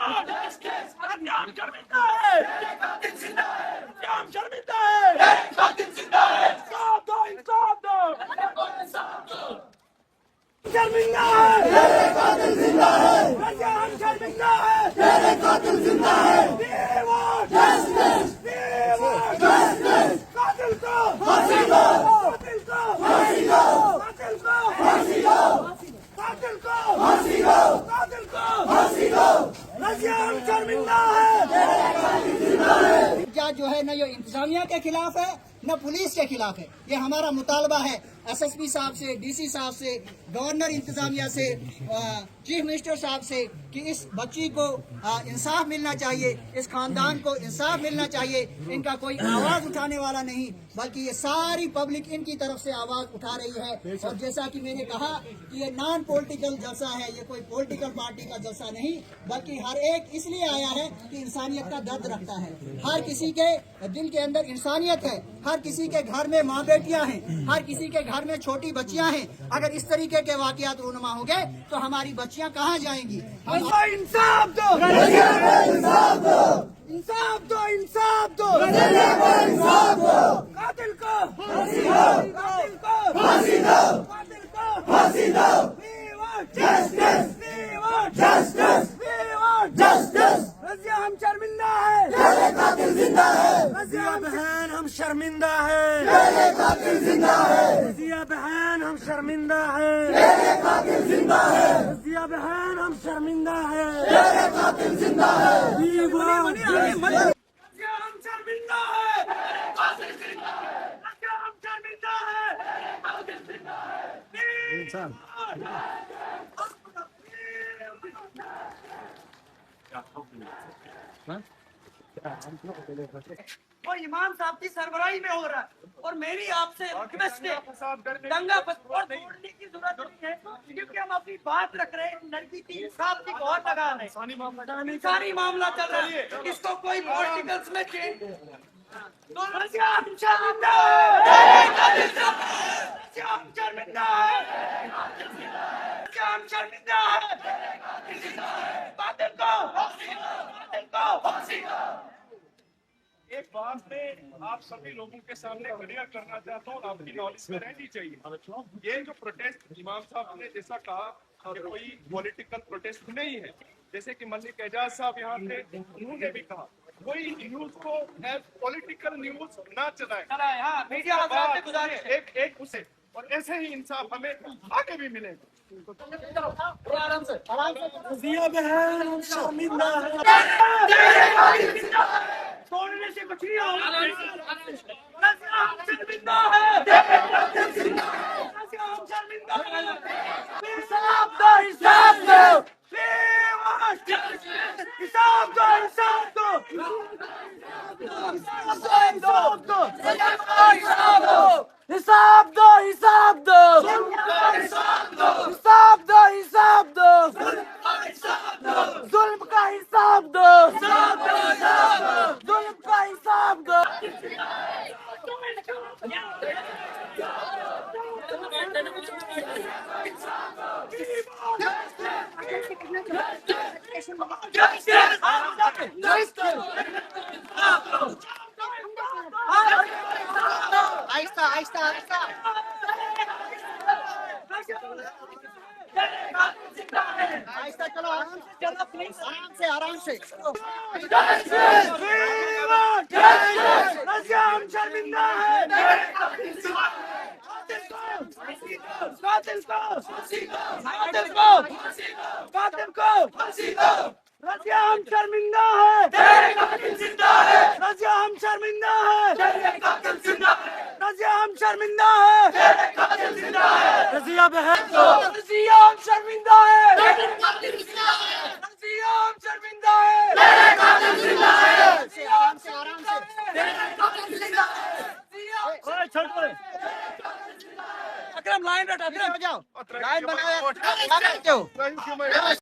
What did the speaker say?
हम शर्मिंदा है, हम शर्मिंदा है, इंसाफ दो, इंसाफ दो, शर्मिंदा है, तेरे कातिल जिंदा है, हम शर्मिंदा है, तेरे कातिल जिंदा है, कातिल को फांसी दो, कातिल को फांसी दो, कातिल को फांसी दो, कातिल को फांसी दो, कातिल को फांसी दो, हम शर्मिंदा है। क्या जो है न ये इंतजामिया के खिलाफ है न पुलिस के खिलाफ है। ये हमारा मुतालबा है एसएसपी साहब से, डीसी साहब से, गवर्नर इंतजामिया से, चीफ मिनिस्टर साहब से कि इस बच्ची को इंसाफ मिलना चाहिए, इस खानदान को इंसाफ मिलना चाहिए। इनका कोई आवाज उठाने वाला नहीं बल्कि ये सारी पब्लिक इनकी तरफ से आवाज उठा रही है। और जैसा कि मैंने कहा कि ये नॉन पॉलिटिकल जलसा है, ये कोई पॉलिटिकल पार्टी का जलसा नहीं बल्कि हर एक इसलिए आया है कि इंसानियत का दर्द रखता है। हर किसी के दिल के अंदर इंसानियत है, हर किसी के घर में माँ बेटियां हैं, हर किसी के घर में छोटी बच्चियां हैं। अगर इस तरीके के वाकयात रूनुमा हो गए तो हमारी बच्चियां कहाँ जाएंगी? इंसाफ दो, इंसाफ दो, इंसाफ दो, इंसाफ दो, इंसाफ दो, कातिल को फांसी दो, कातिल को फांसी दो, कातिल को फांसी दो। Justice, justice, justice. रज़िया हम शर्मिंदा है, तेरे कातिल जिंदा है। रज़िया बहन हम शर्मिंदा है, तेरे कातिल जिंदा है। रज़िया बहन हम शर्मिंदा है, तेरे कातिल जिंदा है। रज़िया बहन हम शर्मिंदा है, तेरे कातिल जिंदा है। रज़िया हम शर्मिंदा है, तेरे कातिल जिंदा है। रज़िया हम शर्मिंदा है, तेरे कातिल जिंदा है। इंसान वो इमाम साहब की सरबराही में हो रहा है और मेरी आपसे रिक्वेस्ट है, दंगा फसाद तोड़ने की जरूरत नहीं है क्योंकि हम अपनी बात रख रहे हैं। लड़की की इंसाफ की बहुत लगा रहे हैं, इंसानी मामला चल रहा है, इसको कोई पॉलिटिकल्स में चेंज एक बात में आप सभी लोगों के सामने क्लियर करना चाहता हूँ, आपकी नॉलेज में रहनी चाहिए। ये जो प्रोटेस्ट इमाम साहब ने जैसा कहा कि कोई पॉलिटिकल प्रोटेस्ट नहीं है, जैसे कि मलिक एजाज साहब यहाँ थे, उन्होंने भी कहा कोई न्यूज को एज पॉलिटिकल न्यूज ना चलाए। एक उसे और ऐसे ही इंसाफ हमें आगे भी मिलेगा। रज़िया बहन हम शर्मिंदा है, छोड़ने से कुछ नहीं होगा। रज़िया हम शर्मिंदा है, रज़िया हम शर्मिंदा है। इंसाफ दो, इंसाफ दो, इंसाफ दो, इंसाफ दो, इंसाफ दो, इंसाफ दो, इंसाफ दो, इंसाफ दो, जुल्म का इंसाफ दो, जुल्म का इंसाफ दो। आहिस्ता आहिस्ता आहिस्ता आहिस्ता चलो, आराम से चलो प्लीज, आराम से आराम से। रज़िया हम शर्मिंदा है, कातिल को फांसी दो, कातिल को फांसी दो, कातिल को फांसी दो। रज़िया हम शर्मिंदा है, तेरे कातिल जिंदा है। रज़िया हम शर्मिंदा है, तेरे कातिल जिंदा है। रज़िया हम शर्मिंदा है, तेरे कातिल जिंदा है। रज़िया बहन रज़िया हम शर्मिंदा है, तेरे कातिल जिंदा है। रज़िया हम शर्मिंदा है, तेरे कातिल जिंदा है। आराम से आराम से। तेरे कातिल जिंदा है। अकरम लाइन रट, हो जाओ, लाइन बनाओ, क्या करते हो?